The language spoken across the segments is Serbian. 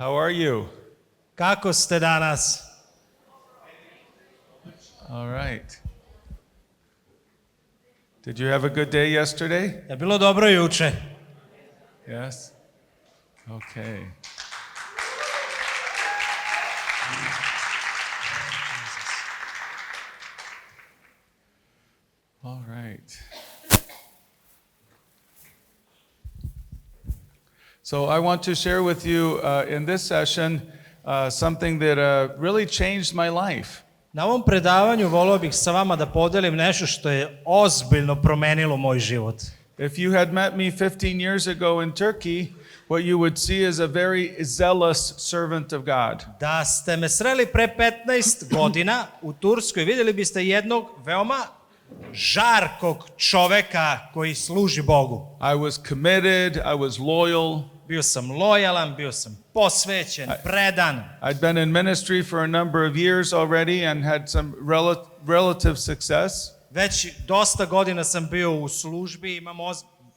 How are you? Kako ste danas? All right. Did you have a good day yesterday? Je bilo dobro juče? Yes? Okay. All right. So I want to share with you in this session something that really changed my life. Na ovom predavanju volio bih sa vama da podelim nešto što je ozbiljno promenilo moj život. If you had met me 15 years ago in Turkey, what you would see is a very zealous servant of God. Da ste me sreli pre 15 godina u Turskoj, vidjeli biste jednog veoma žarkog čoveka koji služi Bogu. I was committed, I was loyal. Bio sam lojalan, bio sam posvećen, predan. I'd been in ministry for a number of years already and had some relative success. Već dosta godina sam bio u službi, imam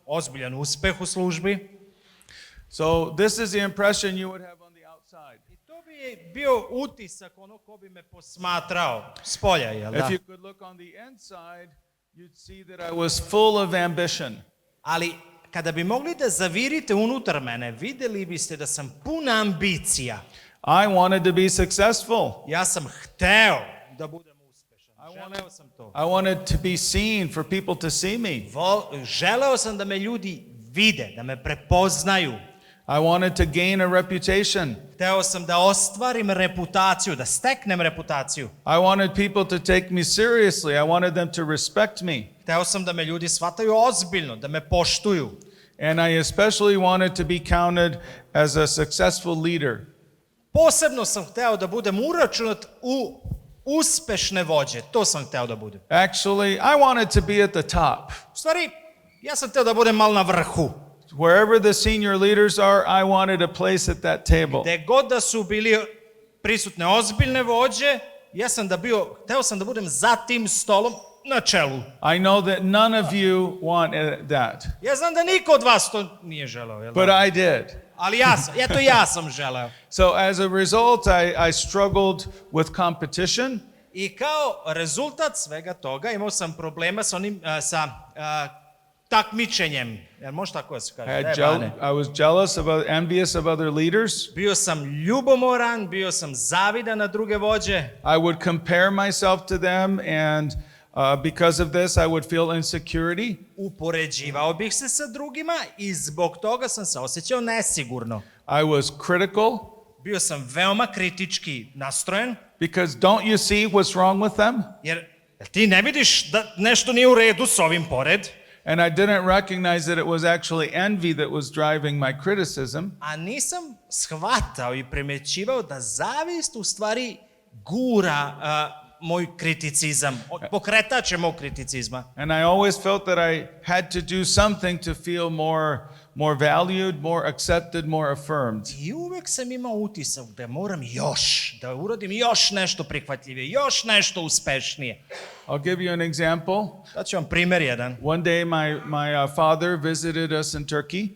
ozbiljan uspeh u službi. So this is the impression you would have on the outside. I to bi bio utisak onog ko bi me posmatrao s polja, jel da? If you could look on the inside, you'd see that I was full of ambition. Ali kada bi mogli da zavirite unutar mene, vidjeli biste da sam puna ambicija. I wanted to be successful. Ja sam hteo da budem uspešan. Želeo sam to. I wanted to be seen, for people to see me. Želeo sam da me ljudi vide, da me prepoznaju. I wanted to gain a reputation. Hteo sam da ostvarim reputaciju, da steknem reputaciju. I wanted people to take me seriously. I wanted them to respect me. Hteo sam da me ljudi shvataju ozbiljno, da me poštuju. And I especially wanted to be counted as a successful leader. Posebno sam hteo da budem uračunat u uspešne vođe. To sam hteo da budem. Actually, I wanted to be at the top. U stvari, ja sam hteo da budem malo na vrhu. Wherever the senior leaders are, I wanted a place at that table. Gde god da su bili prisutne ozbiljne vođe, hteo sam da budem za tim stolom na čelu. I know that none of you want that. Ja znam da niko od vas to nije želeo, jel da? But I did. Ali ja sam želeo. So as a result, I struggled with competition. I kao rezultat svega toga imao sam problema sa takmičenjem. Jel može tako da se kaže? I was jealous, envious of other leaders. Bio sam ljubomoran, bio sam zavidan na druge vođe. I would compare myself to them, and because of this, I would feel insecurity. Upoređivao bih se sa drugima i zbog toga sam se osjećao nesigurno. I was critical. Bio sam veoma kritički nastrojen. Because don't you see what's wrong with them? Jer ti ne vidiš da nešto nije u redu s ovim pored. And I didn't recognize that it was actually envy that was driving my criticism. A nisam shvatao i primećivao da zavist u stvari gura moj kriticizam, pokretač je mog kriticizma. And I always felt that I had to do something to feel more valued, more accepted, more affirmed. I uvek sam imao utisak da moram da uradim još nešto prihvatljivije, još nešto uspešnije. I'll give you an example. Daću vam primjer jedan. One day my father visited us in Turkey.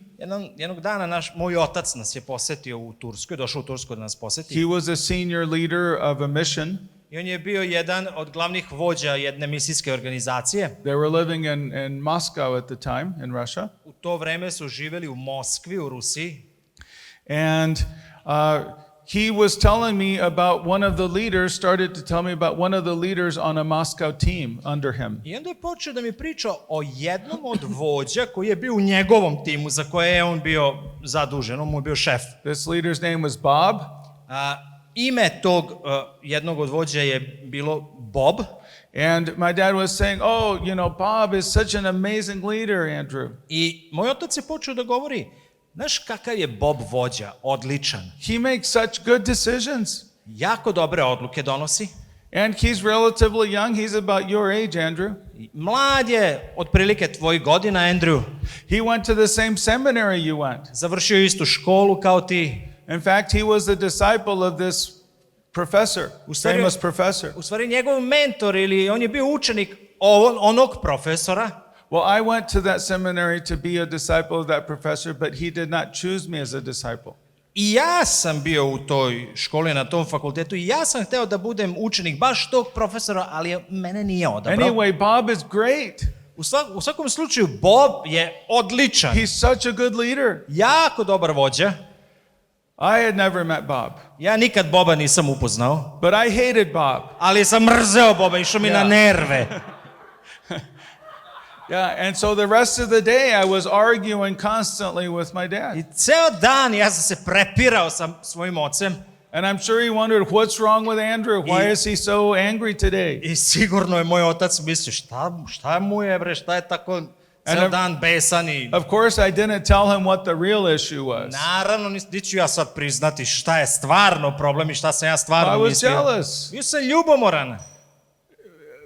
Jednog dana moj otac nas je posetio u Turskoj, došao u Tursku da nas poseti. He was a senior leader of a mission. I on je bio jedan od glavnih vođa jedne misijske organizacije. They were living in Moscow at the time, in Russia. U to vreme su živjeli u Moskvi, u Rusiji. And he was telling me about started to tell me about one of the leaders on a Moscow team under him. I onda je počeo da mi priča o jednom od vođa koji je bio u njegovom timu, za koje je on bio zadužen, on mu je bio šef. This leader's name was Bob. Ime tog jednog od vođa je bilo Bob. And my dad was saying, Bob is such an amazing leader, Andrew. I moj otac je počeo da govori, znaš kakav je Bob vođa, odličan. He makes such good decisions. Jako dobre odluke donosi. And he's relatively young. He's about your age, Andrew. Mlad je, otprilike tvojih godina, Andrew. He went to the same seminary you went. Završio je istu školu kao ti. In fact, he was a disciple of this professor, famous professor. U stvari njegov mentor on je bio učenik onog profesora. Well, I went to that seminary to be a disciple of that professor, but he did not choose me as a disciple. I ja sam bio u toj školi, na tom fakultetu, i ja sam hteo da budem učenik baš tog profesora, ali mene nije odabrao. Anyway, Bob is great. U svakom slučaju, Bob je odličan. He's such a good leader. Jako dobar vođa. I had never met Bob, Ja nikad Boba nisam upoznao, but I hated Bob. ali sam mrzeo Boba, išao mi na nerve. Yeah, and so the rest of the day I was arguing constantly with my dad. I ceo dan ja sam se prepirao sa svojim ocem. And I'm sure he wondered, what's wrong with Andrew? Why is he so angry today? I sigurno je moj otac mislio, šta mu je bre, šta je tako ceo dan besan i... Of course, I didn't tell him what the real issue was. Naravno, neću ja sad priznati šta je stvarno problem i šta sam ja stvarno I was mislio. jealous. Bio sam ljubomoran.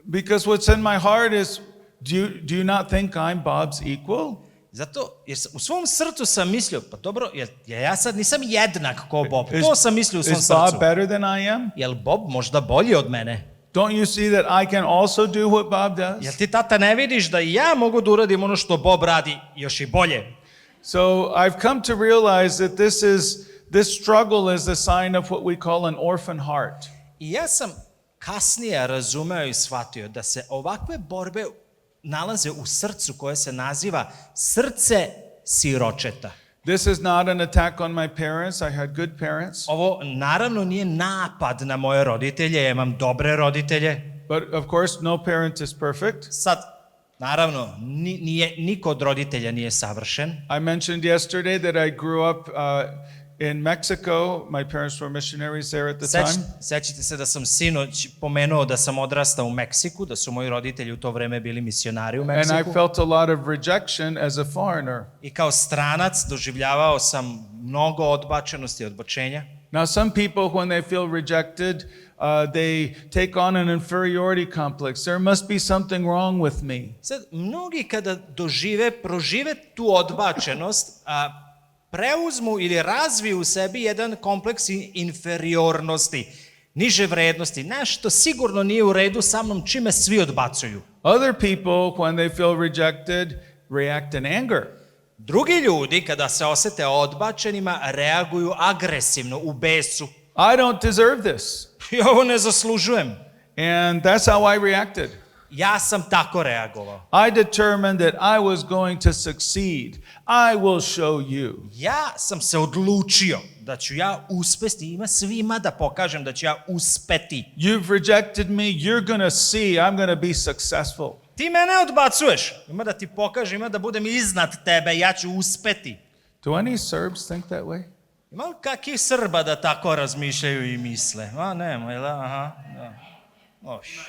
Because what's in my heart is, do you not think I'm Bob's equal? Zato, jer u svom srcu sam mislio, pa dobro, ja sad nisam jednak ko Bob. To sam mislio u svom Is srcu. Bob better than I am? Jel Bob možda bolji od mene? Don't you see that I can also do what Bob does? Jel ti, tata, ne vidiš da i ja mogu da uradim ono što Bob radi još i bolje? So I've come to realize that this struggle is a sign of what we call an orphan heart. I ja sam kasnije razumeo i shvatio da se ovakve borbe nalaze u srcu koje se naziva srce siročeta. This is not an attack on my parents. I had good parents. Ovo naravno nije napad na moje roditelje, ja imam dobre roditelje. But of course, no parent is perfect. Sad, naravno, niko od roditelja nije savršen. I mentioned yesterday that I grew up in Mexico. My parents were missionaries there at the time. Sećate se da sam sinoć pomenuo da sam odrastao u Meksiku, da su moji roditelji u to vreme bili misionari u Meksiku. And I felt a lot of rejection as a foreigner. I kao stranac doživljavao sam mnogo odbačenosti i odbačenja. Now, some people, when they feel rejected, they take on an inferiority complex. There must be something wrong with me. Sad, mnogi kada prožive tu odbačenost, preuzmu ili razviju u sebi jedan kompleks inferiornosti, niže vrednosti. Nešto sigurno nije u redu sa mnom, čime svi odbacuju. Other people, when they feel rejected, react in anger. Drugi ljudi, kada se osete odbačenima, reaguju agresivno, u besu. I don't deserve this. Ja ovo ne zaslužujem. And that's how I reacted. Ja sam tako reagovao. I determined that I was going to succeed. I will show you. Ja sam se odlučio da ću ja uspeti, svima da pokažem da ću ja uspeti. You've rejected me, you're going to see I'm going to be successful. Ti mene odbacuješ. Ima da ti pokažem, ima da budem iznad tebe, ja ću uspeti. Do any Serbs think that way? Ima li kakih Srba da tako razmišljaju i misle? Nema, jel? Aha, da.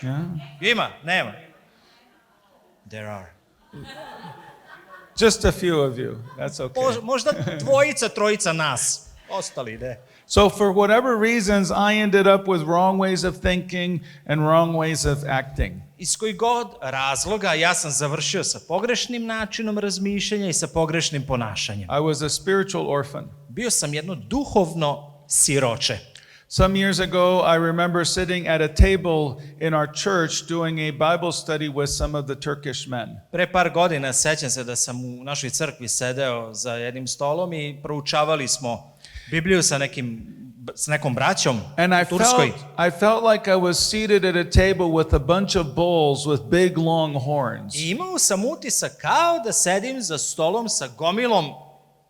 Yeah. Ima, nema. There are. Just a few of you. That's okay. Možda dvojica, trojica nas. Ostali ne. So for whatever reasons, I ended up with wrong ways of thinking and wrong ways of acting. Iz kojih god razloga ja sam završio sa pogrešnim načinom razmišljanja i sa pogrešnim ponašanjem. I was a spiritual orphan. Bio sam jedno duhovno siroče. Some years ago, I remember sitting at a table in our church doing a Bible study with some of the Turkish men. Pre par godina sećam se da sam u našoj crkvi sedeo za jednim stolom i proučavali smo Bibliju sa nekom braćom u Turskoj. I felt like I was seated at a table with a bunch of bulls with big long horns. I imao sam utisak kao da sedim za stolom sa gomilom,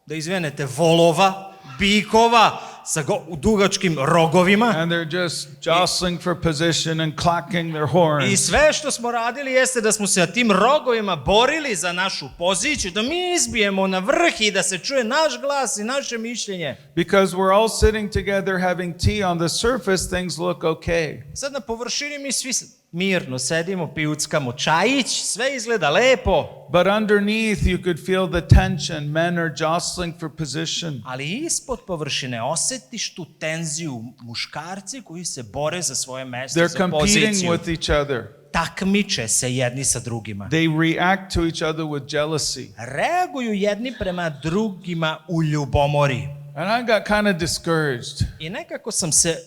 da izvinete, volova, bikova, sa dugačkim rogovima. And they're just jostling for position and clacking their horns. I sve što smo radili jeste da smo se na tim rogovima borili za našu poziciju, da mi izbijemo na vrh i da se čuje naš glas i naše mišljenje. Because we're all sitting together having tea, on the surface things look okay. Sad na površini mi svi mirno sedimo, pijuckamo čajić, sve izgleda lepo. But underneath you could feel the tension. Men are jostling for position. Ali ispod površine osjetiš tu tenziju, muškarci koji se bore za svoje mesto, They're za poziciju. competing with each other. Takmiče se jedni sa drugima. They react to each other with jealousy. Reaguju jedni prema drugima u ljubomori. And I got kind of discouraged. I nekako sam se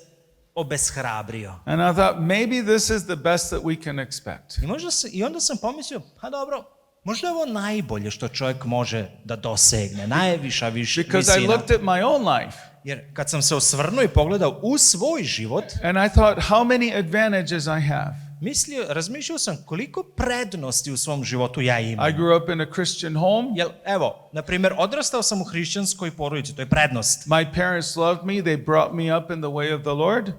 obeshrabrio. And I thought, maybe this is the best that we can expect. I onda sam pomislio, pa dobro, možda je ovo najbolje što čovjek može da dosegne, najviša visina. Because I looked at my own life. Jer kad sam se osvrnuo i pogledao u svoj život, and I thought, how many advantages I have. razmišljao sam koliko prednosti u svom životu ja imam. I grew up in a Christian home. Jel, evo, na primjer, odrastao sam u hrišćanskoj porodici, to je prednost. My parents loved me. They brought me up in the way of the Lord.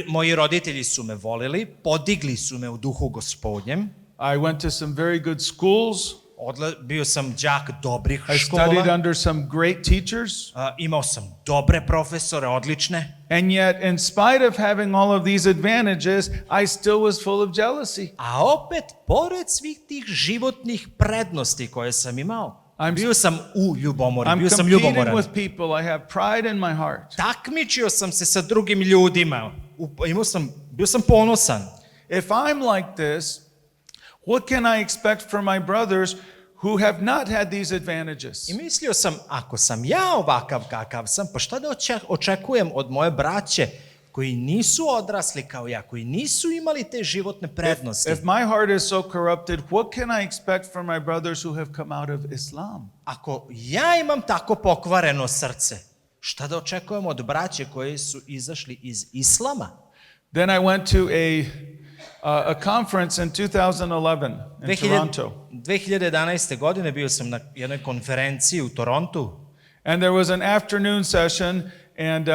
Moji roditelji su me volili, podigli su me u duhu Gospodnjem. I went to some very good schools. Bio sam đak dobrih I škola. studied under some great teachers. Imao sam dobre profesore, odlične. And yet, in spite of having all of these advantages, I still was full of jealousy. A opet, pored svih tih životnih prednosti koje sam imao, bio sam u ljubomori, bio sam I'm ljubomoran. competing with people. I have pride in my heart. Takmičio sam se sa drugim ljudima. Bio sam ponosan. If I'm like this, what can I expect from my brothers who have not had these advantages? I mislio sam, ako sam ja ovakav kakav sam, pa šta da očekujem od moje braće koji nisu odrasli kao ja, koji nisu imali te životne prednosti? If my heart is so corrupted, what can I expect from my brothers who have come out of Islam? Ako ja imam tako pokvareno srce, šta da očekujem od braće koji su izašli iz Islama? Then I went to a conference in 2011 in Toronto. 2011. godine bio sam na jednoj konferenciji u Torontu. And there was an afternoon session, and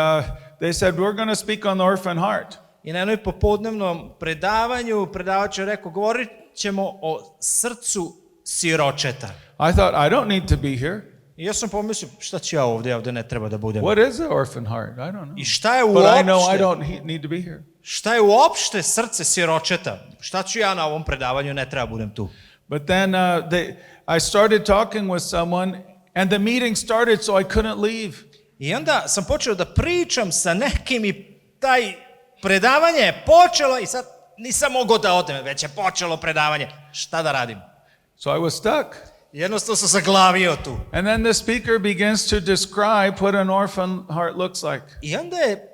they said, we're going to speak on the orphan heart. I na jednoj popodnevnom predavanju predavač je rekao, govorit ćemo o srcu siročeta. I thought, I don't need to be here. I ja sam pomislio, šta ću ja ovdje ne treba da budem. What is the orphan heart? I don't know. I šta je But I know I uopšte, don't need to be here. šta je uopšte srce siročeta? Šta ću ja na ovom predavanju, ne treba budem tu. But then I started talking with someone, and the meeting started, so I couldn't leave. I onda sam počeo da pričam sa nekim i taj predavanje je počelo i sad nisam mogao da odem, već je počelo predavanje. Šta da radim? So I was stuck. Jednostavno sam zaglavio tu. And then the speaker begins to describe what an orphan heart looks like. I onda je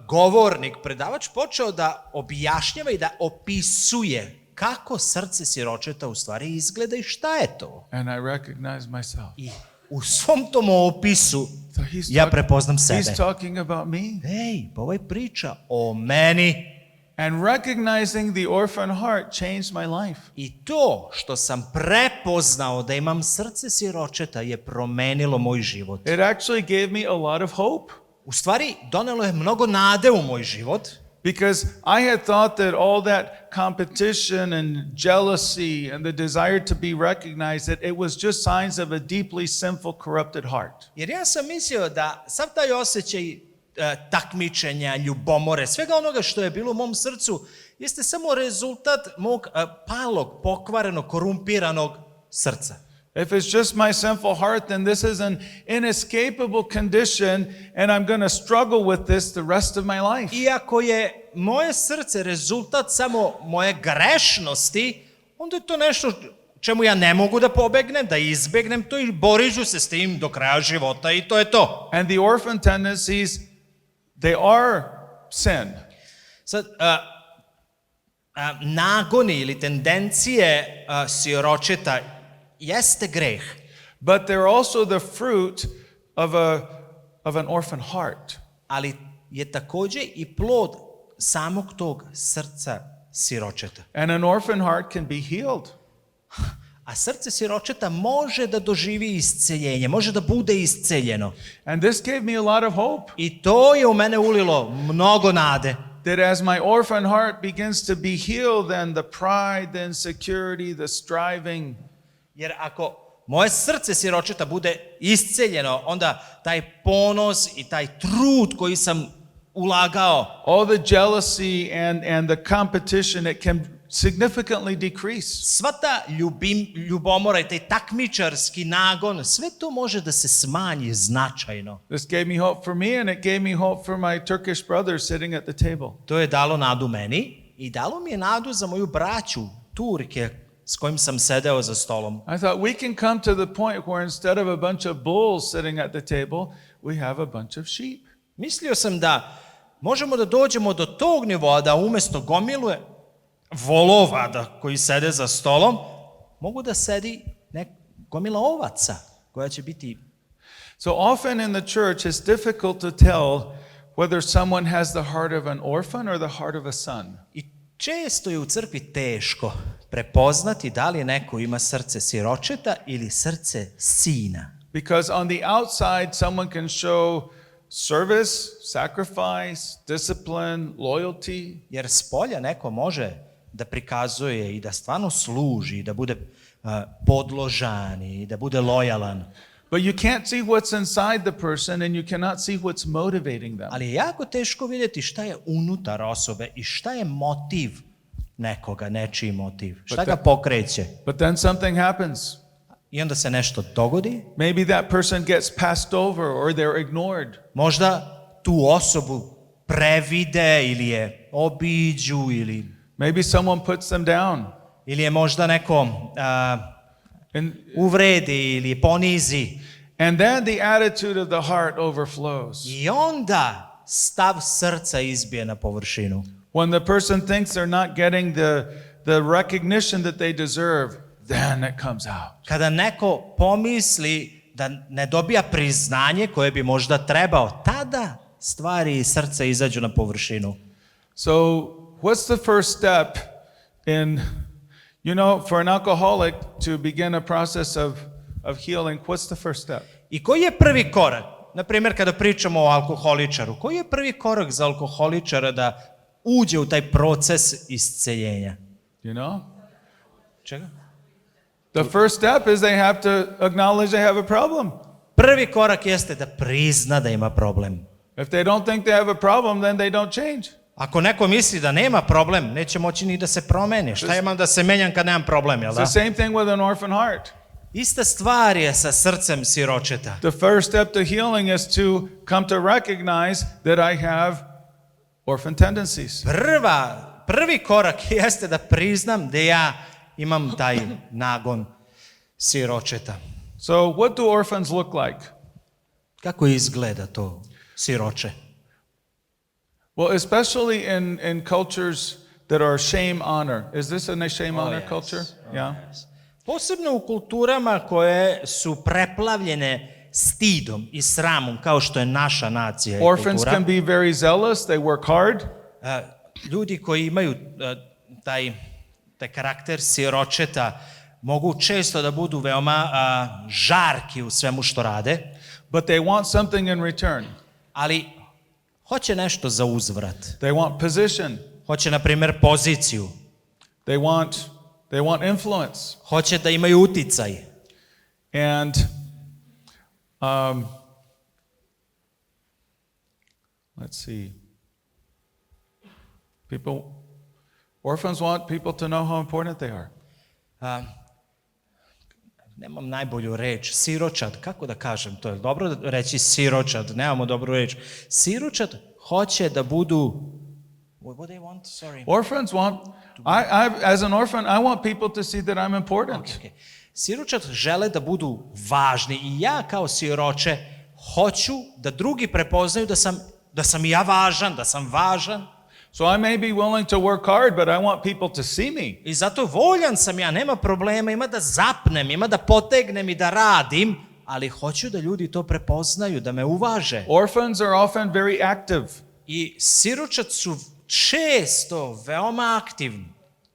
govornik, predavač počeo da objašnjava i da opisuje kako srce siročeta u stvari izgleda i šta je to. And I recognized myself. I u svom tom opisu So he's ja prepoznam sebe. He's talking about me. Ej, pa ovaj priča o meni. And recognizing the orphan heart changed my life. I to što sam prepoznao da imam srce siročeta je promenilo moj život. It actually gave me a lot of hope. U stvari, donelo je mnogo nade u moj život. Because I had thought that all that competition and jealousy and the desire to be recognized, that it was just signs of a deeply sinful, corrupted heart. Jer ja sam mislio da sav taj osjećaj takmičenja, ljubomore, svega onoga što je bilo u mom srcu, jeste samo rezultat mog palog, pokvarenog, korumpiranog srca. If it's just my sinful heart, then this is an inescapable condition, and I'm going to struggle with this the rest of my life. Iako je moje srce rezultat samo moje grešnosti, onda je to nešto čemu ja ne mogu da pobegnem, da izbegnem to i borit ću se s tim do kraja života i to je to. And the orphan tendencies, they are sin. Sad, nagoni ili tendencije siročeta jeste greh. But they're also the fruit of an orphan heart. Ali je također i plod samog tog srca siročeta. And an orphan heart can be healed. A srce siročeta može da doživi isceljenje, može da bude isceljeno. And this gave me a lot of hope. I to je u mene ulilo mnogo nade. That as my orphan heart begins to be healed, then the pride, the insecurity, the striving, jer ako moje srce siročeta bude isceljeno, onda taj ponos i taj trud koji sam ulagao, all the jealousy and the competition, it can significantly decrease. sva ta ljubomora i taj takmičarski nagon, sve to može da se smanji značajno. This gave me hope for me, and it gave me hope for my Turkish brothers sitting at the table. To je dalo nadu meni i dalo mi je nadu za moju braću Turke s kojim sam sedeo za stolom. I thought we can come to the point where instead of a bunch of bulls sitting at the table, we have a bunch of sheep. Mislio sam da možemo da dođemo do tog nivoa da umjesto gomile volova koji sede za stolom, mogu da sedi gomila ovaca koja će biti So often in the church, it's difficult to tell whether someone has the heart of an orphan or the heart of a son. I često je u crkvi teško prepoznati da li neko ima srce siročeta ili srce sina. Because on the outside, someone can show service, sacrifice, discipline, loyalty. Jer spolja neko može da prikazuje i da stvarno služi, i da bude podložan i da bude lojalan. But you can't see what's inside the person and you cannot see what's motivating them. Ali je jako teško vidjeti šta je unutar osobe i šta je motiv nekoga, nečiji motiv. Šta ga pokreće. But then something happens. I onda se nešto dogodi. Maybe that person gets passed over or they're ignored. Možda tu osobu previde ili je obiđu ili... Maybe someone puts them down. Ili je možda neko uvredi ili ponizi. And then the attitude of the heart overflows. I onda stav srca izbije na površinu. When the person thinks they're not getting the recognition that they deserve, then it comes out. Kada neko pomisli da ne dobija priznanje koje bi možda trebao, tada stvari iz srca izađu na površinu. So, what's the first step in, for an alcoholic to begin a process of healing? What's the first step? I koji je prvi korak? Na primjer, kada pričamo o alkoholičaru, koji je prvi korak za alkoholičara da uđe u taj proces isceljenja? Čega? The first step is they have to acknowledge they have a problem. Prvi korak jeste da prizna da ima problem. If they don't think they have a problem, then they don't change. Ako neko misli da nema problem, neće moći ni da se promeni. Šta imam da se menjam kad nemam problem, jel da? It's the same thing with an orphan heart. Ista stvar je sa srcem siročeta. The first step to healing is to come to recognize that I have orphan tendencies. Prvi korak jeste da priznam da ja imam taj nagon siročeta. So what do orphans look like? Kako izgleda to siroče? Well, especially in cultures that are shame honor. Is this a shame honor culture? Yeah. Yes. Posebno u kulturama koje su preplavljene stidom i sramom, kao što je naša nacija i kultura. Orphans can be very zealous, they work hard. Ljudi koji imaju taj karakter siročeta mogu često da budu veoma žarki u svemu što rade. But they want something in return. Ali hoće nešto za uzvrat. They want position. Hoće, na primjer, poziciju. They want influence. Hoće da imaju uticaj. And let's see. Orphans want people to know how important they are. Nemam najbolju reč. Siročad, kako da kažem to? Je dobro reći siročad? Nemamo dobru reč. Siročad hoće da budu... What do they want? Sorry. Orphans want... as an orphan, I want people to see that I'm important. Okay. Siročad žele da budu važni i ja kao siroče hoću da drugi prepoznaju da sam i ja važan, da sam važan. So I may be willing to work hard, but I want people to see me. I zato voljan sam ja, nema problema, ima da zapnem, ima da potegnem i da radim, ali hoću da ljudi to prepoznaju, da me uvaže. Orphans are often very active. I siročad su često veoma aktivni.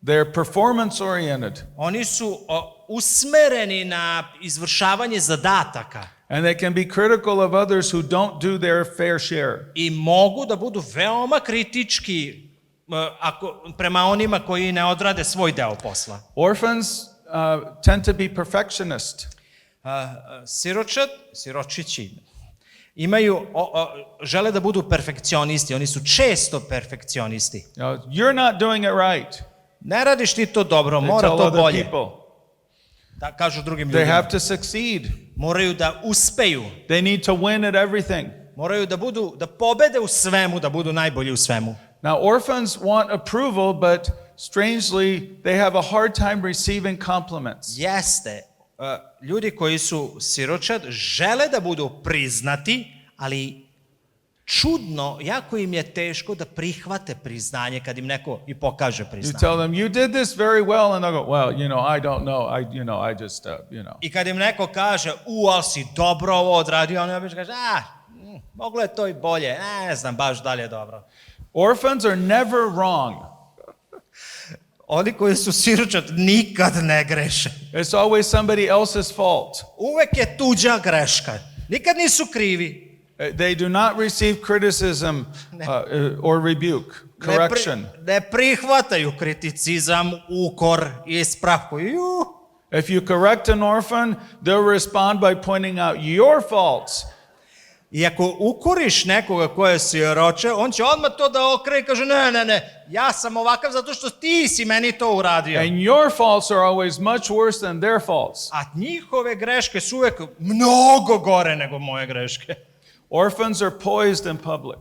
They're performance oriented. Oni su usmereni na izvršavanje zadataka. And they can be critical of others who don't do their fair share. I mogu da budu veoma kritički prema onima koji ne odrade svoj deo posla. Orphans tend to be perfectionist. Siročići žele da budu perfekcionisti, oni su često perfekcionisti. You're not doing it right. Ne radiš ti to dobro, mora to bolje. Da kažu drugim ljudima. They have to succeed. Moraju da uspeju. They need to win at everything. Moraju da pobede u svemu, da budu najbolji u svemu. Now orphans want approval, but strangely they have a hard time receiving compliments. Jeste. Ljudi koji su siročad žele da budu priznati, ali čudno, jako im je teško da prihvate priznanje kad im neko i pokaže You priznanje. tell them, you did this very well, and they'll go, well, I don't know. I just, I kad im neko kaže, ali si dobro ovo odradio, oni obično kaže, moglo je to i bolje, ne znam baš da li je dobro. Orphans are never wrong. Oni koji su siročad nikad ne greše. It's always somebody else's fault. Uvek je tuđa greška. Nikad nisu krivi. They do not receive criticism or rebuke, correction. Ne prihvataju kriticizam, ukor i ispravku. If you correct an orphan, they'll respond by pointing out your faults. I ako ukoriš nekoga ko je siroče, on će odmah to da okreće i kaže ne, ja sam ovakav zato što ti si meni to uradio. And your faults are always much worse than their faults. A njihove greške su uvek mnogo gore nego moje greške. Orphans are poised in public.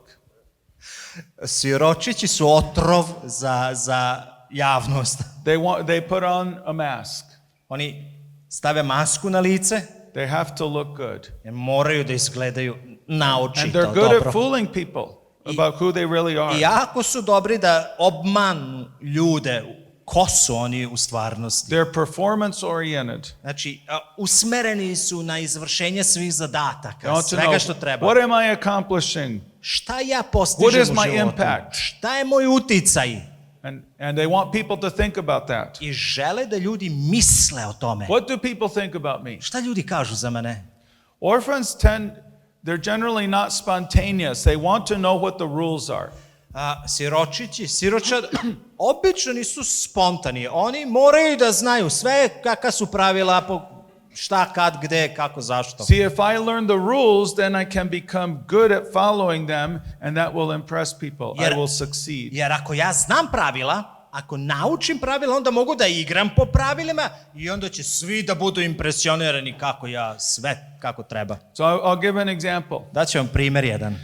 Siročići su otrov za javnost. They put on a mask. Oni stave masku na lice. They have to look good. Jer moraju da izgledaju naočito And they're good at fooling people about who they really are. I jako su dobri da obmanu ljude ko su oni u stvarnosti. They're performance oriented. Znači, usmereni su na izvršenje svih zadataka, svega što treba. What am I accomplishing? Šta ja postižem What is u my životu? impact? Šta je moj uticaj? And they want people to think about that. I žele da ljudi misle o tome. What do people think about me? Šta ljudi kažu za mene? Orphans they're generally not spontaneous. They want to know what the rules are. Siročad, obično nisu spontani. Oni moraju da znaju sve kakva su pravila, šta, kad, gde, kako, zašto. See, if I learn the rules, then I can become good at following them, and that will impress people. I will succeed. Jer ako ja znam pravila, ako naučim pravila, onda mogu da igram po pravilima i onda će svi da budu impresionirani kako ja sve kako treba. So I'll give an example. Daću vam primjer jedan.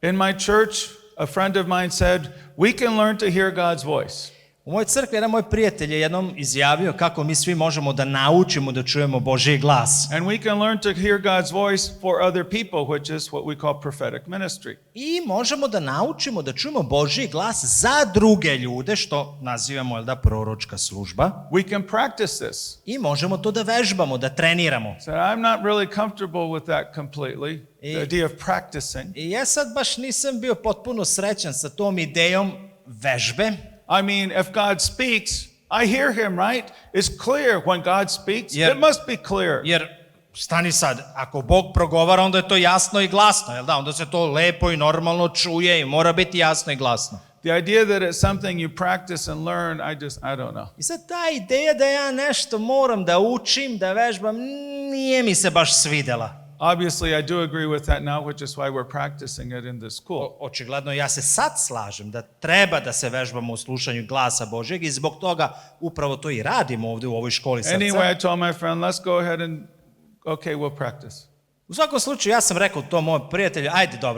In my church, a friend of mine said, we can learn to hear God's voice. U mojoj crkvi jedan moj prijatelj je jednom izjavio kako mi svi možemo da naučimo da čujemo Božji glas. And we can learn to hear God's voice for other people, which is what we call prophetic ministry. I možemo da naučimo da čujemo Božji glas za druge ljude, što nazivamo proročka služba. We can practice this. I možemo to da vežbamo, da treniramo. So I'm not really comfortable with that completely, the idea of practicing. I ja sad baš nisam bio potpuno srećan sa tom idejom vežbe. I mean, if God speaks, I hear him, right? It's clear when God speaks. It must be clear. Jer, stani sad, ako Bog progovara, onda je to jasno i glasno, jel da? Onda se to lepo i normalno čuje i mora biti jasno i glasno. The idea that it's something you practice and learn, I don't know. I sad ta ideja da ja nešto moram da učim, da vežbam, nije mi se baš svidela. Obviously, I do agree with that now, which is why we're practicing it in this school. Očigledno, ja se sad slažem da treba da se vežbamo u slušanju glasa Božjeg i zbog toga upravo to i radimo ovdje u ovoj školi srca. Anyway, I told my friend, let's go ahead and, okay, we'll practice. U svakom slučaju, ja sam rekao tom mojom prijatelju,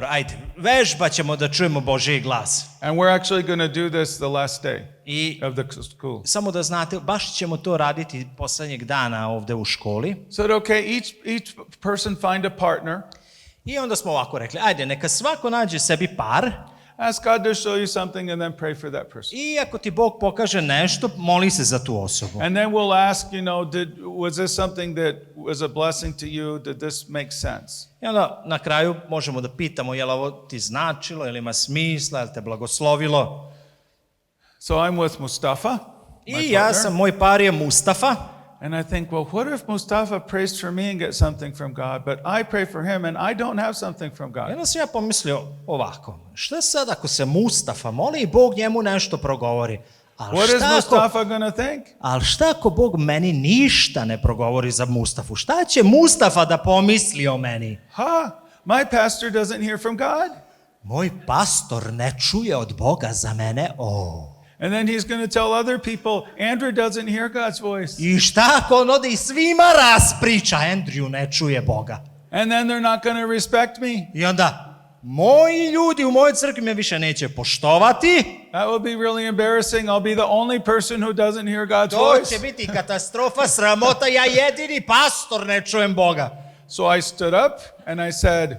ajde, vežbat ćemo da čujemo Božji glas. And we're actually going to do this the last day of the school. Samo da znate, baš ćemo to raditi posljednjeg dana ovdje u školi. So, okay, each person find a partner. I onda smo ovako rekli, ajde, neka svako nađe sebi par. Ask God to show you something and then pray for that person. I ako ti Bog pokaže nešto, moli se za tu osobu. And then we'll ask, was this something that was a blessing to you? Did this make sense? I onda na kraju možemo da pitamo, je li ovo ti značilo, je li ima smisla, je li te blagoslovilo? So I'm with Mustafa. I ja sam, moj par je Mustafa. And I think, well, what if Mustafa prays for me and gets something from God, but I pray for him and I don't have something from God? I onda sam ja pomislio ovako, šta sad ako se Mustafa moli i Bog njemu nešto progovori? What is Mustafa going to think? Ali šta ako Bog meni ništa ne progovori za Mustafu? Šta će Mustafa da pomisli o meni? My pastor doesn't hear from God. Moj pastor ne čuje od Boga za mene. And then he's going to tell other people, Andrew doesn't hear God's voice. I šta ako on ode i svima raspriča, Andrew ne čuje Boga. And then they're not going to respect me. I onda, moji ljudi u mojoj crkvi me više neće poštovati. That will be really embarrassing. I'll be the only person who doesn't hear God's voice. To će biti katastrofa, sramota, ja jedini pastor ne čujem Boga. So I stood up and I said,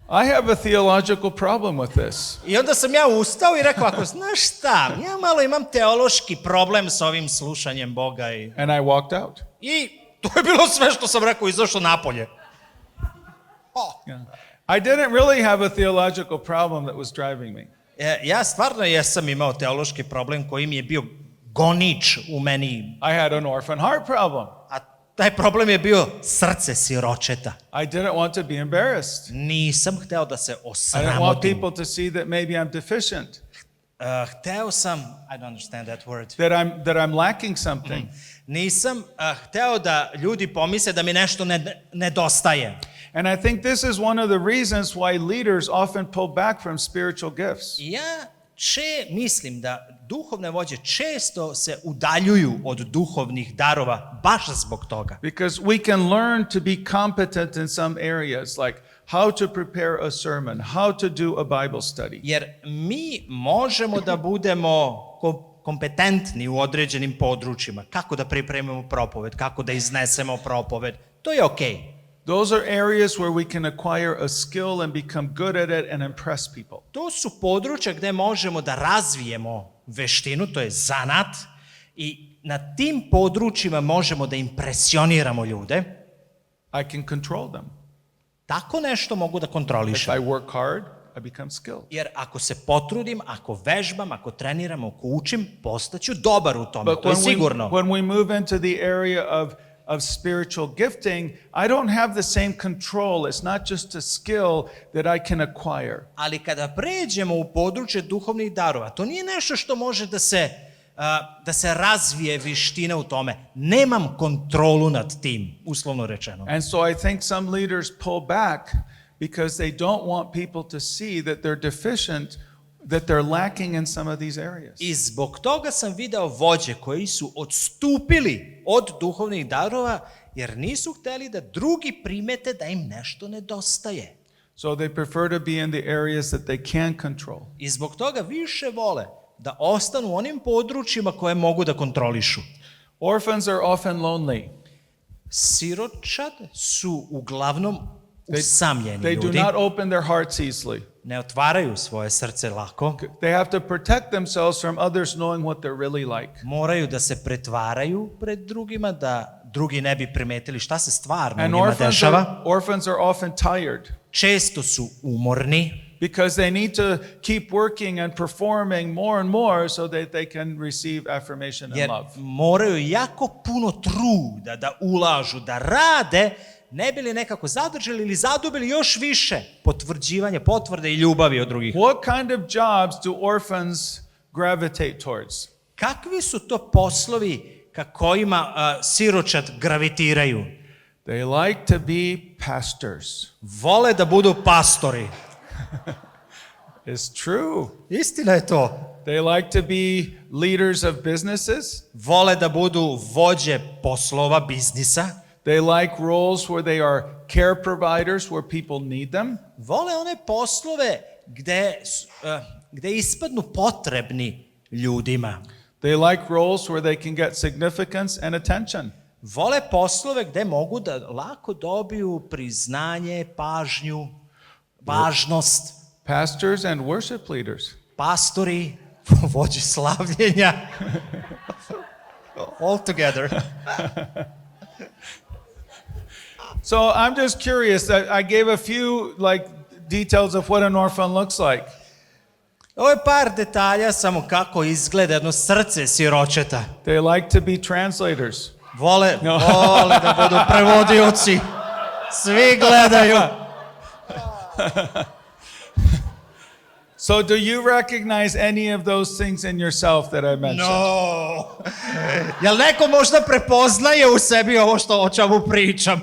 I have a theological problem with this. I onda sam ja ustao i rekao, ako znaš šta, ja malo imam teološki problem s ovim slušanjem Boga. And I walked out. I to je bilo sve što sam rekao, izašao napolje. Yeah. I didn't really have a theological problem that was driving me. Ja stvarno jesam imao teološki problem koji mi je bio gonič u meni. I had an orphan heart problem. A taj problem je bio srce siročeta. I didn't want to be embarrassed. Nisam hteo da se I didn't want osramotim. people to see that maybe I'm deficient, Hteo sam, I don't understand that word. that I'm lacking something. Nisam hteo da ljudi pomisle da mi nešto nedostaje. And I think this is one of the reasons why leaders often pull back from spiritual gifts. I ja mislim da duhovne vođe često se udaljuju od duhovnih darova baš zbog toga. Because we can learn to be competent in some areas, like how to prepare a sermon, how to do a Bible study. Jer mi možemo da budemo kompetentni u određenim područjima. Kako da pripremimo propoved, kako da iznesemo propoved. To je okej. Those are areas where we can acquire a skill and become good at it and impress people. To su područja gde možemo da razvijemo veštinu, to je zanat, i na tim područjima možemo da impresioniramo ljude. I can control them. Tako nešto mogu da If kontrolišem. I work hard, I become skilled. Jer ako se potrudim, ako vežbam, ako treniram, ako učim, postaću dobar u tome. But To je sigurno. when we move into the area of spiritual gifting, I don't have the same control. It's not just a skill that I can acquire. Ali kada pređemo u područje duhovnih darova, to nije nešto što može da se razvije veština u tome. Nemam kontrolu nad tim, uslovno rečeno. And so I think some leaders pull back because they don't want people to see that they're deficient, that they're lacking in some of these areas. I zbog toga sam video vođe koji su odstupili od duhovnih darova jer nisu hteli da drugi primete da im nešto nedostaje. So they prefer to be in the areas that they can control. I zbog toga više vole da ostanu u onim područjima koje mogu da kontrolišu. Orphans are often lonely. Siročad su uglavnom usamljeni They do ljudi. not open their hearts easily. Ne otvaraju svoje srce lako. They have to protect themselves from others knowing what they're really like. Moraju da se pretvaraju pred drugima, da drugi ne bi primetili šta se stvarno u And njima dešava. orphans are often tired Često su umorni, because they need to keep working and performing more and more so that they can receive affirmation and jer love. moraju jako puno truda da ulažu, da rade, ne bi li nekako zadržali ili zadobili još više potvrđivanje, potvrde i ljubavi od drugih. What kind of jobs do orphans gravitate towards? Kakvi su to poslovi ka kojima siročad gravitiraju? They like to be pastors. Vole da budu pastori. It's true. Istina je to. They like to be leaders of businesses. Vole da budu vođe poslova, biznisa. They like roles where they are care providers, where people need them. Vole one poslove gde ispadnu potrebni ljudima. They like roles where they can get significance and attention. Vole poslove gde mogu da lako dobiju priznanje, pažnju, važnost. Pastors and worship leaders. Pastori, vođe slavljenja. All together. So I'm just curious. I gave a few details of what an orphan looks like. Ovo je par detalja samo kako izgleda jedno srce siročeta. They like to be translators. Vole da budu prevodioci. Svi gledaju. So do you recognize any of those things in yourself that I mentioned? No. Jel neko možda prepoznaje u sebi ovo o čemu pričam?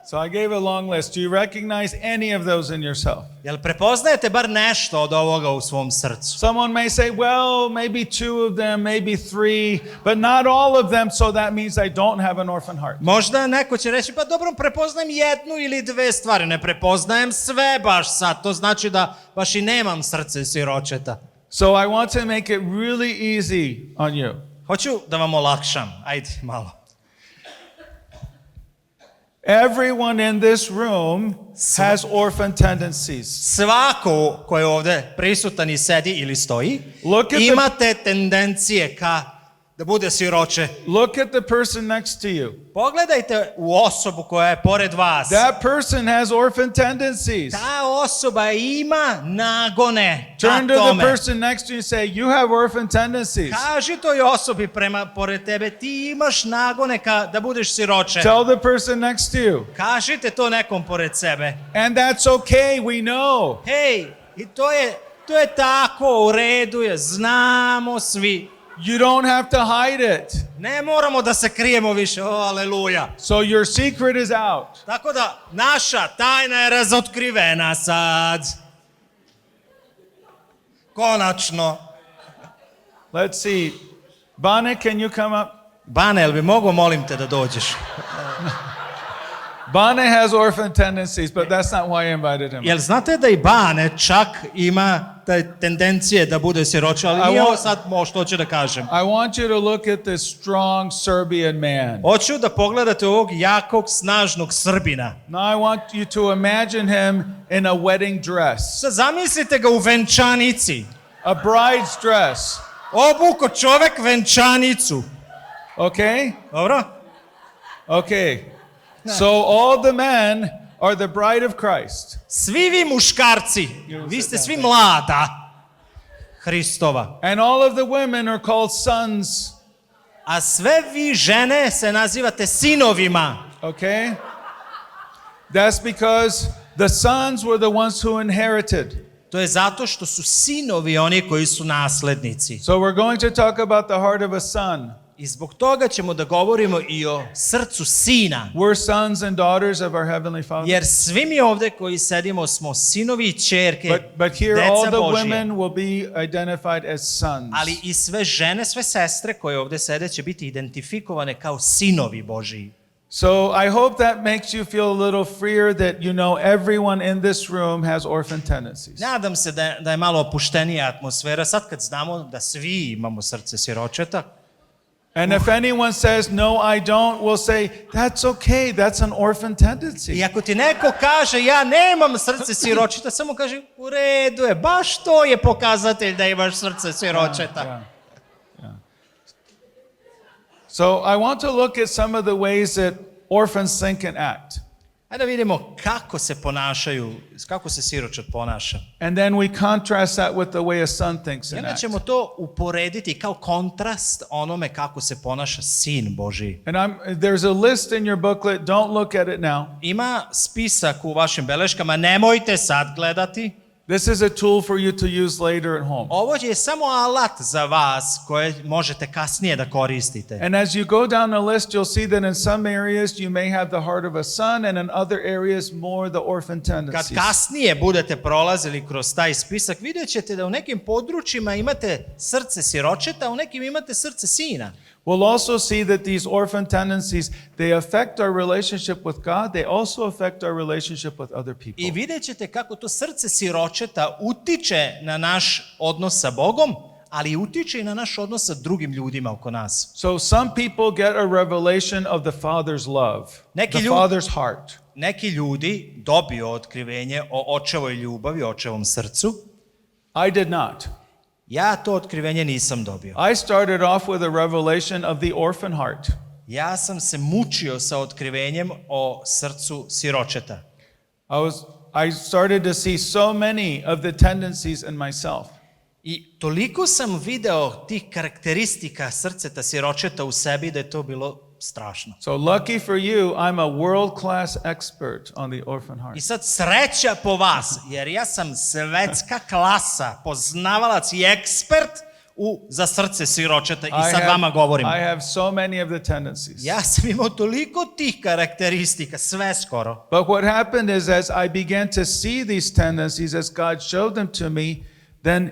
So I gave a long list. Do you recognize any of those in yourself? Jel prepoznajete bar nešto od ovoga u svom srcu? Someone may say, well, maybe 2 of them, maybe 3, but not all of them, so that means I don't have an orphan heart. Možda neko će reći, pa dobro, prepoznajem 1 ili 2 stvari, ne prepoznajem sve baš sad, to znači da baš i nemam srce siročeta. So I want to make it really easy on you. Hoću da vam olakšam, ajde malo. Everyone in this room has orphan tendencies. Svako ko je ovde prisutan i sedi ili stoji, Look at ima te tendencije da bude siroče. Look at the person next to you. Pogledajte u osobu koja je pored vas. That person has orphan tendencies. Ta osoba ima nagone ka Turn to the tome. person next to you and say, you have orphan tendencies. Kaži toj osobi pored tebe, ti imaš nagone da budeš siroče. Tell the person next to you. Kažite to nekom pored sebe. And that's okay, we know. Hej, i to je tako, u redu je, znamo svi. You don't have to hide it. Ne moramo da se krijemo više, aleluja. So your secret is out. Tako da, naša tajna je razotkrivena sad. Konačno. Let's see. Bane, can you come up? Bane, jel bi mogo, molim te da dođeš? Bane has orphan tendencies, but that's not why I invited him. Jel znate da i Bane čak ima te tendencije da bude siroče, ali nije ovo sad što ću da kažem. I want you to look at this strong Serbian man. Hoću da pogledate ovog jakog, snažnog Srbina. Now I want you to imagine him in a wedding dress. Sad zamislite ga u venčanici. A bride's dress. Obuko čovek venčanicu. Okay? Dobro? Okay. So all the men are the bride of Christ. Svi vi muškarci, vi ste svi mlada Hristova. And all of the women are called sons. A sve vi žene se nazivate sinovima. Okay? That's because the sons were the ones who inherited. To je zato što su sinovi oni koji su naslednici. So we're going to talk about the heart of a son. I zbog toga ćemo da govorimo i o srcu sina. We're sons and daughters of our heavenly Father. Jer svi mi ovde koji sedimo smo sinovi i ćerke, But here all deca the Božije. women will be identified as sons. Ali i sve žene, sve sestre koje ovde sede će biti identifikovane kao sinovi Božiji. So I hope that makes you feel a little freer that you know everyone in this room has orphan tendencies. Nadam se da je malo opuštenija atmosfera sad kad znamo da svi imamo srce siročeta. And if anyone says, no, I don't, we'll say, that's okay, that's an orphan tendency. I ako ti neko kaže ja nemam srce siročeta, samo kaže u redu je, baš to je pokazatelj da imaš srce siročeta. Yeah. So I want to look at some of the ways that orphans think and act. Ajde da vidimo kako se ponašaju, kako se siročet ponaša. And then we contrast that with the way a son thinks I and onda acts. ćemo to uporediti kao kontrast onome kako se ponaša sin Božiji. And there's a list in your booklet, don't look at it now. Ima spisak u vašim beleškama, nemojte sad gledati. This is a tool for you to use later at home. Ovo je samo alat za vas koje možete kasnije da koristite. And as you go down the list, you'll see that in some areas you may have the heart of a son, and in other areas more the orphan Kad tendencies. kasnije budete prolazili kroz taj spisak, vidjet ćete da u nekim područjima imate srce siročeta, a u nekim imate srce sina. We'll also see that these orphan tendencies, they affect our relationship with God, they also affect our relationship with other people. I vidjet ćete kako to srce siročeta utiče na naš odnos sa Bogom, ali utiče i na naš odnos sa drugim ljudima oko nas. So some people get a revelation of the Father's love, Neki the ljudi- Father's heart. Neki ljudi dobiju otkrivenje o očevoj ljubavi, očevom srcu. I did not. Ja to otkrivenje nisam dobio. I started off with a revelation of the orphan heart. Ja sam se mučio sa otkrivenjem o srcu siročeta. I started to see so many of the tendencies in myself. I toliko sam video tih karakteristika srceta siročeta u sebi da je to bilo strašno. So lucky for you, I'm a world-class expert on the orphan heart. I sad sreća po vas, jer ja sam svetska klasa, poznavalac i ekspert za srce siročeta i sad vama govorim. I have so many of the tendencies. Ja sam imao toliko tih karakteristika, sve skoro. But what happened is as I began to see these tendencies, as God showed them to me, then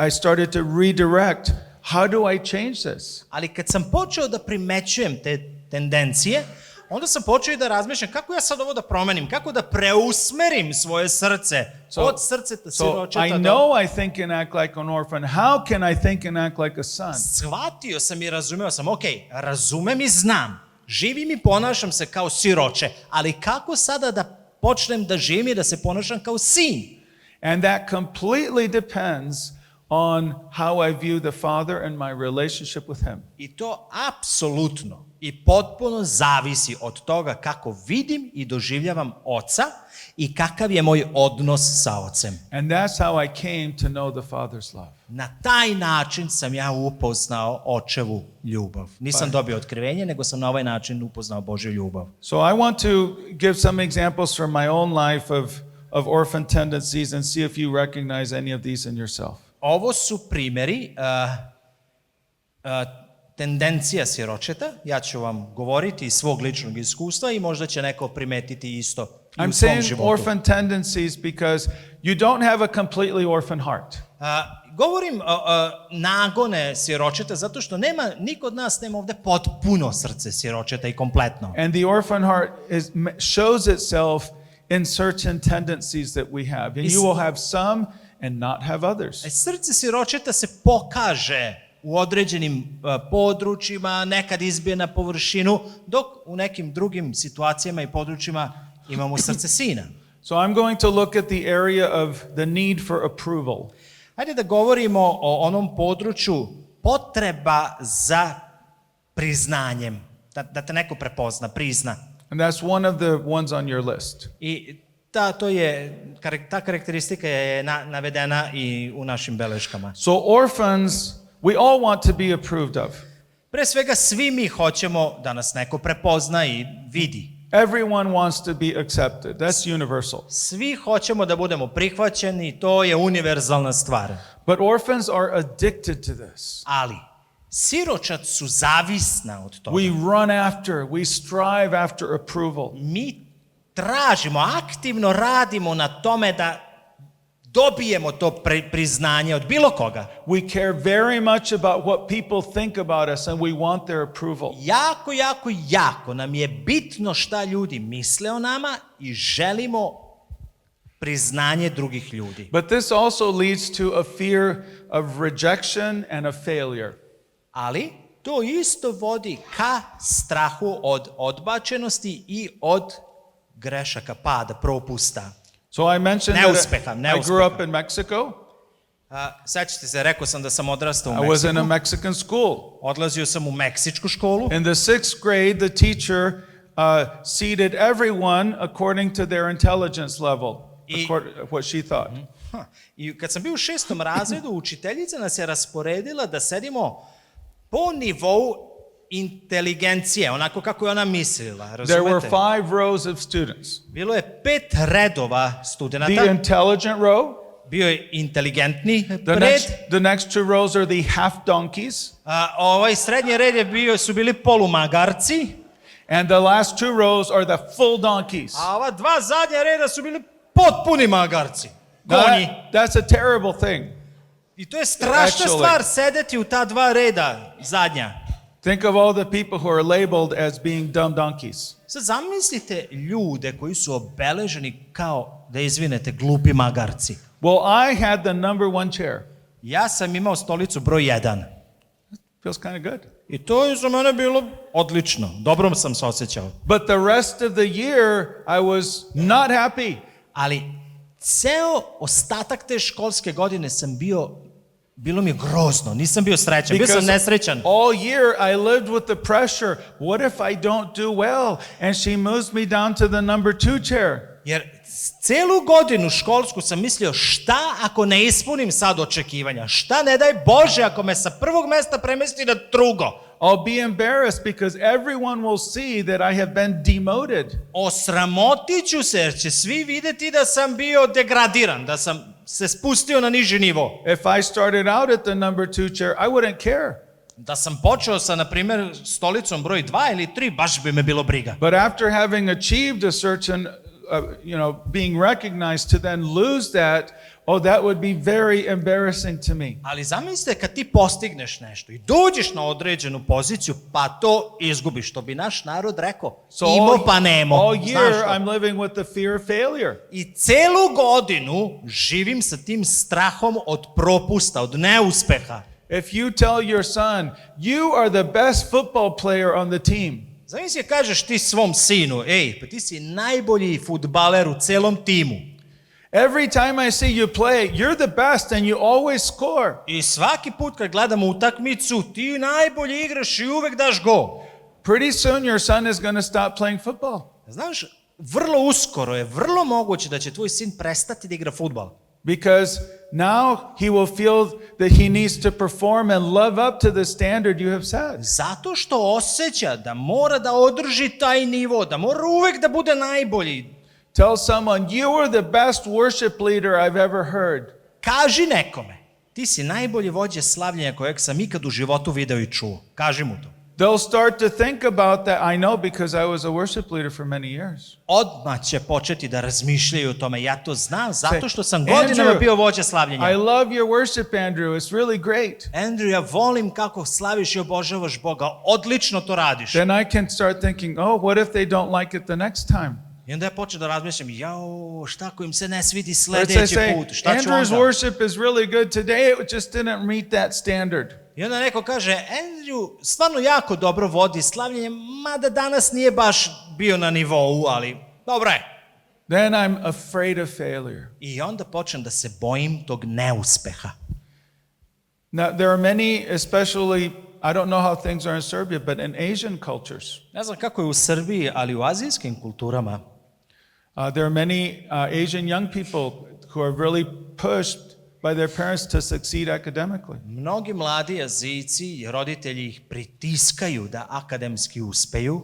I started to redirect. How do I change this? Ali kad sam počeo da primećujem te tendencije, onda sam počeo i da razmišljam kako ja sad ovo da promenim, kako da preusmerim svoje srce od srceta siročeta I know I think and act like an orphan. How can I think and act like a son? Shvatio sam i razumeo sam, ok, razumem i znam, živim i ponašam se kao siroče, ali kako sada da počnem da živim i da se ponašam kao sin? And that completely depends on how I view the Father and my relationship with Him. I to apsolutno i potpuno zavisi od toga kako vidim i doživljavam Oca i kakav je moj odnos sa Ocem. And that's how I came to know the Father's love. Na taj način sam ja upoznao Očevu ljubav. Nisam dobio otkrivenje, nego sam na ovaj način upoznao Božju ljubav. So I want to give some examples from my own life of orphan tendencies and see if you recognize any of these in yourself. Ovo su primjeri tendencija siročeta. Ja ću vam govoriti iz svog ličnog iskustva i možda će neko primetiti isto i u I'm svom saying životu. orphan tendencies because you don't have a completely orphan heart. Govorim nagone siročeta zato što niko od nas nema ovde potpuno srce siročeta i kompletno. And the orphan heart shows itself in certain tendencies that we have. And you will have some and not have others. Srce siročeta se pokaže u određenim područjima, nekad izbije na površinu, dok u nekim drugim situacijama i područjima imamo srce sina. So I'm going to look at the area of the need for approval. Hajde da govorimo o onom području potreba za priznanjem, da te neko prepozna, prizna. And that's one of the ones on your list. I ta karakteristika je navedena i u našim beleškama. So orphans, we all want to be approved of. Pre svega svi mi hoćemo da nas neko prepozna i vidi. Everyone wants to be accepted. That's universal. Svi hoćemo da budemo prihvaćeni, to je univerzalna stvar. But orphans are addicted to this. Ali siročad su zavisna od toga. We run after, we strive after approval. Mi tražimo, aktivno radimo na tome da dobijemo to priznanje od bilo koga. We care very much about what people think about us and we want their approval. Jako nam je bitno šta ljudi misle o nama i želimo priznanje drugih ljudi. But this also leads to a fear of rejection and a failure. Ali to isto vodi ka strahu od odbačenosti i od grešaka, pada, propusta. So I mentioned Neuspeha. I grew up in Mexico. Sećate se, rekao sam da sam odrastao u I was in a Meksiku. Mexican school. Odlazio sam u meksičku školu. In the 6th grade, the teacher seated everyone according to their intelligence level, what she thought. I kad sam bio u 6. razredu, učiteljica nas je rasporedila da sedimo po nivou inteligencije, onako kako je ona mislila, There were razumete? 5 rows of students. Bilo je 5 redova The studenata, intelligent row, bio je inteligentni the red, next 2 rows are the half donkeys, ovaj srednji red su bili polumagarci, and the last 2 rows are the full donkeys. a ova dva zadnja reda su bili potpuni magarci, konji. That's a terrible thing. I to je strašna Actually. stvar sedeti u ta dva reda zadnja. Think of all the people who are labeled as being dumb donkeys. Sad zamislite ljude koji su obeleženi kao, da izvinete, glupi magarci. Well, I had the number 1 chair. Ja sam imao stolicu broj 1. Feels kind of good. I to je za mene bilo odlično. Dobro sam se osjećao. But the rest of the year, I was not happy. Ali ceo ostatak te školske godine sam bilo mi je grozno. Nisam bio srećan. Bio sam nesrećan. all year I lived with the pressure. What if I don't do well? And she moves me down to the number 2 chair. Jer celu godinu školsku sam mislio šta ako ne ispunim sad očekivanja? Šta ne daj Bože ako me sa prvog mesta premesti na drugo? I'll be embarrassed because everyone will see that I have been demoted. Osramotit ću se jer će svi vidjeti da sam bio degradiran, da sam se spustio na niži nivo. If I started out at the number 2 chair, I wouldn't care. Da sam počeo sa, na primjer, stolicom broj 2 ili 3, baš bi me bilo briga. But after having achieved a certain, being recognized to then lose that, that would be very embarrassing to me. Ali zamislite kad ti postigneš nešto i dođeš na određenu poziciju, pa to izgubiš, što bi naš narod rekao. Imo pa nemo. All Znaš year to? I'm living with the fear of failure. I celu godinu živim sa tim strahom od propusta, od neuspeha. If you tell your son, you are the best football player on the team, Zamisli kažeš ti svom sinu, ej, pa ti si najbolji fudbaler u celom timu. Every time I see you play, you're the best and you always score. I svaki put kad gledamo utakmicu, ti najbolje igraš i uvek daš gol. Pretty soon your son is going to stop playing football. Znaš, vrlo uskoro je, vrlo moguće da će tvoj sin prestati da igra fudbal. Because now he will feel that he needs to perform and live up to the standard you have set. Zato što osjeća da mora da održi taj nivo, da mora uvek da bude najbolji. Tell someone, you are the best worship leader I've ever heard. Kaži nekome, ti si najbolji vođa slavljenja kojeg sam ikad u životu video i čuo. Kaži mu to. They'll start to think about that. I know because I was a worship leader for many years. Odmah će početi da razmišljaju o tome. Ja to znam zato što sam Andrew, godinama bio vođa slavljenja. I love your worship, Andrew. It's really great. Andrew, ja volim kako slaviš i obožavaš Boga. Odlično to radiš. Then I can start thinking, oh, what if they don't like it the next time? I onda ja počnem da razmišljam, jao, šta ako im se ne svidi Let's sledeći say, put? Šta ću Andrew's onda? worship is really good today. It just didn't meet that standard. I onda neko kaže, Andrew stvarno jako dobro vodi slavljenje, mada danas nije baš bio na nivou, ali dobro je. Then I'm afraid of failure. I onda počnem da se bojim tog neuspeha. Now, there are many, especially, I don't know how things are in Serbia, but in Asian cultures, Ne znam kako je u Srbiji, ali u azijskim kulturama there are many Asian young people who are really pushed by their parents to succeed academically. mnogi mladi Azijci i roditelji ih pritiskaju da akademski uspeju.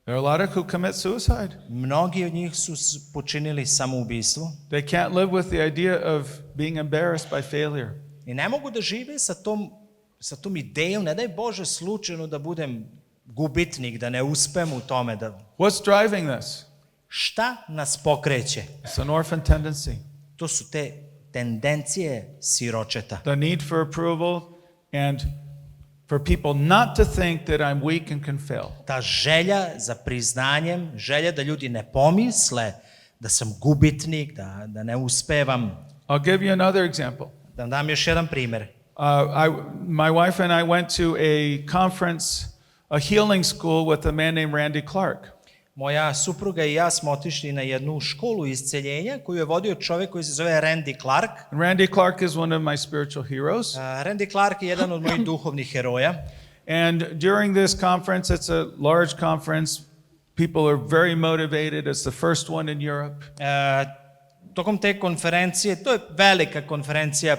There are a lot who commit suicide. Mnogi od njih su počinili samoubistvo They can't live with the idea of being embarrassed by failure. i ne mogu da žive sa tom idejom, ne daj Bože slučajno da budem gubitnik, da ne uspem u tome. What's driving this? Šta nas pokreće? It's an orphan tendency. To su te tendencije siročeta. The need for approval and for people not to think that I'm weak and can fail. Ta želja za priznanjem, želja da ljudi ne pomisle da sam gubitnik, da ne uspevam. I'll give you another example. Da vam dam još jedan primer. My wife and I went to a conference, a healing school with a man named Randy Clark. Moja supruga i ja smo otišli na jednu školu isceljenja koju je vodio čovjek koji se zove Randy Clark. Randy Clark is one of my spiritual heroes. Randy Clark je jedan od mojih duhovnih heroja. And during this conference, it's a large conference. People are very motivated. It's the first one in Europe. Tokom te konferencije, to je velika konferencija,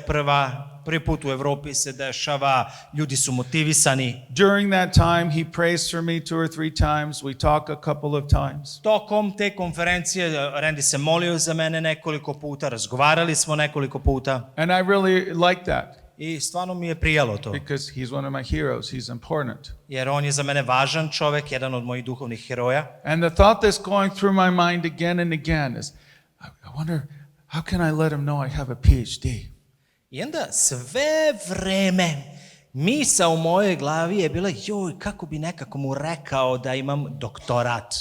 prvi put u Evropi se dešava, ljudi su motivisani. During that time, he prays for me 2 or 3 times. We talk a couple of times. Tokom te konferencije Randy se molio za mene nekoliko puta, razgovarali smo nekoliko puta. And I really like that I stvarno mi je prijalo to. because he's one of my heroes. He's important. Jer on je za mene važan čovjek, jedan od mojih duhovnih heroja. And the thought that's going through my mind again and again is, I wonder, how can I let him know I have a PhD? I onda sve vreme misao u mojoj glavi je bila, joj, kako bi nekako mu rekao da imam doktorat.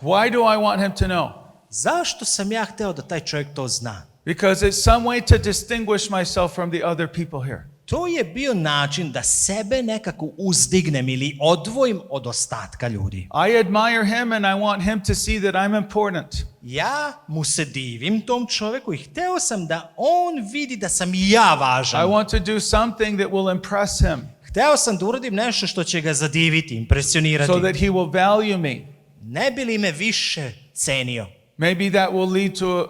Why do I want him to know? Zašto sam ja hteo da taj čovjek to zna? Because it's some way to distinguish myself from the other people here. To je bio način da sebe nekako uzdignem ili odvojim od ostatka ljudi. I admire him and I want him to see that I'm important. Ja mu se divim tom čovjeku i hteo sam da on vidi da sam i ja I važan. want to do something that will impress him Hteo sam da uradim nešto što će ga zadiviti, impresionirati. so that he will value me. Ne bi li me više cenio? Maybe that will lead to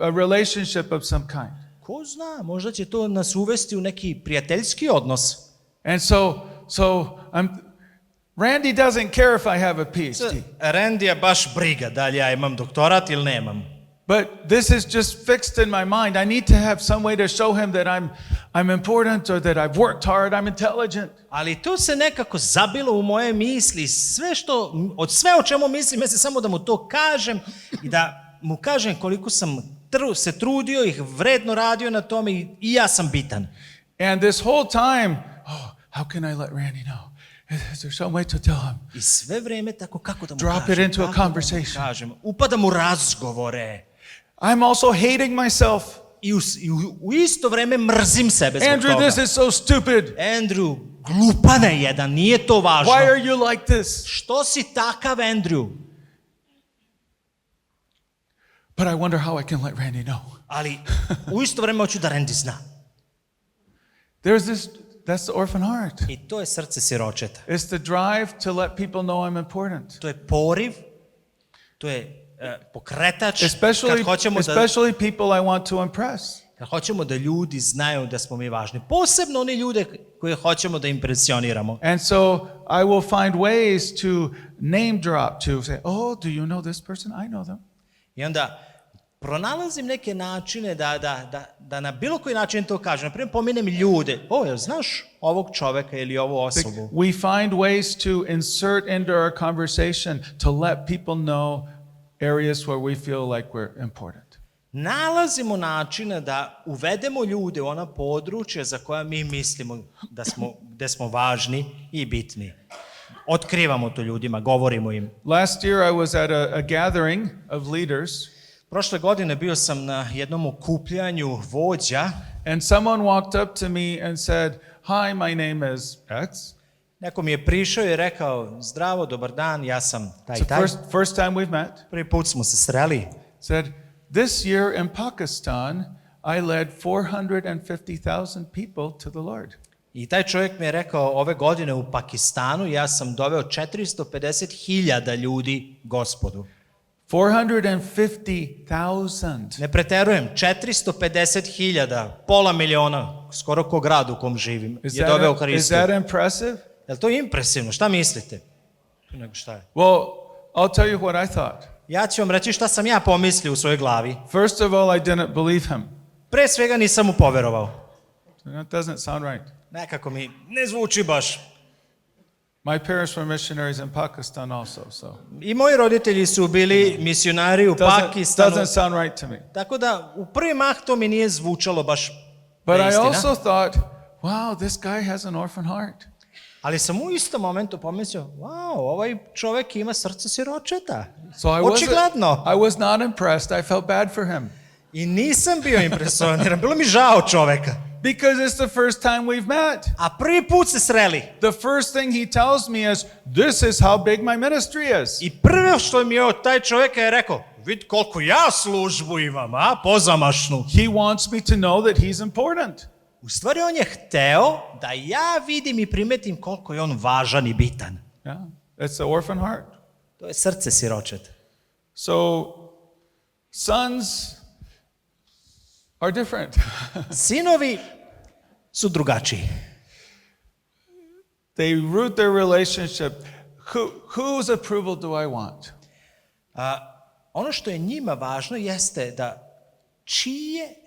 a relationship of some kind. Ko zna, možda će to nas uvesti u neki prijateljski odnos. And so Randy doesn't care if I have a PhD. Randy-a baš briga da li ja imam doktorat ili nemam. But this is just fixed in my mind. I need to have some way to show him that I'm important or that I've worked hard, I'm intelligent. Ali to se nekako zabilo u moje misli. Sve o čemu mislim, ja se samo da mu to kažem i da mu kažem koliko sam se trudio i vredno radio na tome i ja sam bitan. And this whole time, how can I let Randy know? Is there some way to tell him? I sve vreme tako kako da mu Drop kažem. it into a conversation. Upadam u razgovore. I'm also hating myself. I u isto vreme mrzim sebe zbog Andrew, toga. this is so stupid. Andrew, glupane jedan, nije to važno. Why are you like this? Što si takav, Andrew? But I wonder how I can let Randy know. Ali u isto vreme hoću da Randy zna. That's the orphan heart. I to je srce siročeta. It's the drive to let people know I'm important. To je poriv, to je pokretač. Especially people I want to impress. Kad hoćemo da ljudi znaju da smo mi važni. Posebno oni ljude koje hoćemo da impresioniramo. And so I will find ways to name drop, to say, oh, do you know this person? I know them. I onda pronalazim neke načine da na bilo koji način to kažem. Naprimjer, pominem ljude. Jel znaš ovog čoveka ili ovu osobu? We find ways to insert into our conversation to let people know areas where we feel like we're important. Nalazimo načine da uvedemo ljude u ona područja za koja mi mislimo da smo važni i bitni. Otkrivamo to ljudima, govorimo im. Last year I was at a gathering of leaders. Prošle godine bio sam na jednom okupljanju vođa. And someone walked up to me and said, "Hi, my name is X." Neko mi je prišao i rekao, zdravo, dobar dan, ja sam taj. First time we've met. Prvi put smo se sreli. Said, "This year in Pakistan, I led 450,000 people to the Lord." I taj čovjek mi je rekao, ove godine u Pakistanu ja sam doveo 450.000 ljudi Gospodu. 450,000. Ne preterujem, 450.000, pola miliona, skoro ko grad u kom živim, je doveo Hristu. Is that impressive? Je li to impresivno? Šta mislite? Nego šta je? Well, I'll tell you what I thought. Ja ću vam reći šta sam ja pomislio u svojoj glavi. First of all, I didn't believe him. Pre svega nisam mu poverovao. That doesn't sound right. Nekako mi ne zvuči baš. My parents were missionaries in Pakistan also, so. I moji roditelji su bili misionari u Pakistanu. Doesn't sound right to me. Tako da u prvi mah to mi nije zvučalo baš But da I istina. also thought, wow, this guy has an orphan heart. Ali sam u istom momentu pomislio, wow, ovaj čovjek ima srce siročeta. So Očigledno. I was not impressed. I felt bad for him. I nisam bio impresioniran, bilo mi žao čoveka. Because it's the first time we've met. A prvi put se sreli. The first thing he tells me is, this is how big my ministry is. I prvo što mi je taj čovjek je rekao, vid koliko ja službu imam, pozamašnu. He wants me to know that he's important. U stvari on je hteo da ja vidim i primetim koliko je on važan i bitan. Yeah, it's the orphan heart. To je srce siročeta. So, sons are different. Sinovi su drugačiji. They root their relationship. Whose approval do I want? Ono što je njima važno jeste da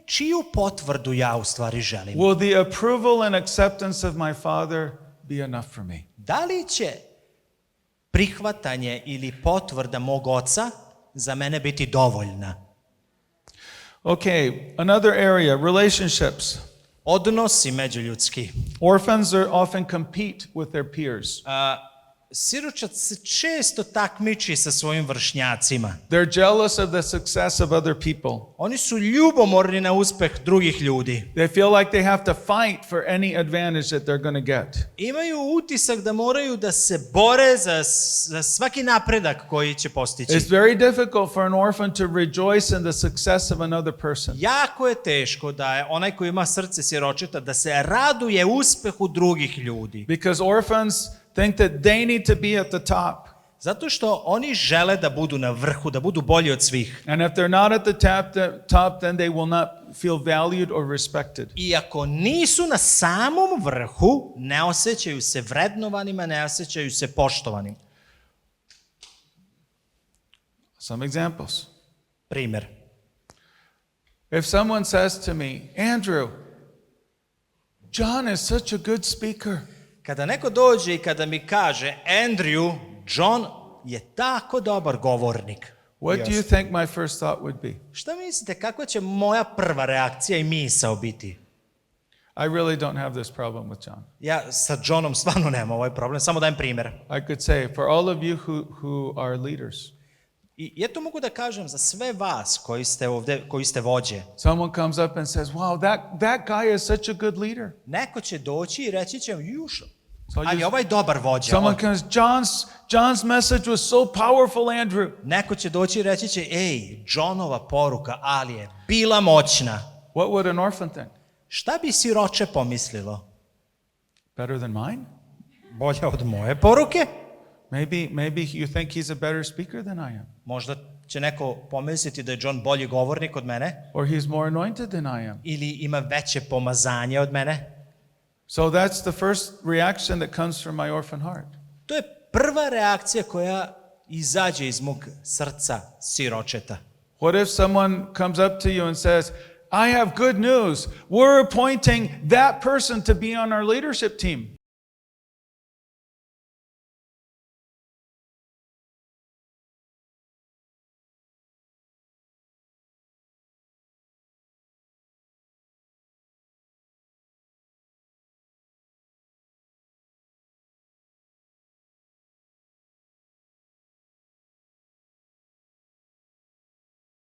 čiju potvrdu ja u stvari želim. Will the approval and acceptance of my father be enough for me? Da li će prihvatanje ili potvrda mog oca za mene biti dovoljna? Okay, another area, relationships. Odnosi međuljudski. Orphans often compete with their peers. Siročad se često takmiči sa svojim vršnjacima. They're jealous of the success of other people. Oni su ljubomorni na uspeh drugih ljudi. They feel like they have to fight for any advantage that they're going to get. Imaju utisak da moraju da se bore za svaki napredak koji će postići. It's very difficult for an orphan to rejoice in the success of another person. Jako je teško da je onaj koji ima srce siročeta da se raduje uspehu drugih ljudi. Because orphans think that they need to be at the top. Zato što oni žele da budu na vrhu, da budu bolji od svih. And if they're not at the top, then they will not feel valued or respected. I ako nisu na samom vrhu, ne osjećaju se vrednovanima, ne osjećaju se poštovanim. Some examples. Primer. If someone says to me, Andrew, John is such a good speaker. Kada neko dođe i kada mi kaže, Andrew, John je tako dobar govornik. What do you think my first thought would be? Šta mislite, kakva će moja prva reakcija i misao biti? I really don't have this problem with John. Ja sa Johnom stvarno nemam ovaj problem, samo dajem primjer. I could say, for all of you who are leaders. I ja to mogu da kažem za sve vas koji ste ovdje, koji ste vođe. Someone comes up and says, wow, that guy is such a good leader. Neko će doći i reći će, So Ali ovaj dobar vođa. someone comes, John's message was so powerful, Andrew. Neko će doći i reći će, ej, Johnova poruka, ali je bila moćna. What would an orphan think? Šta bi siroče pomislilo? Better than mine? Bolje od moje poruke? Maybe you think he's a better speaker than I am. Možda će neko pomisliti da je John bolji govornik od mene Or he's more anointed than I am. ili ima veće pomazanje od mene. So that's the first reaction that comes from my orphan heart. To je prva reakcija koja izađe iz mog srca siročeta. What if someone comes up to you and says, I have good news. We're appointing that person to be on our leadership team.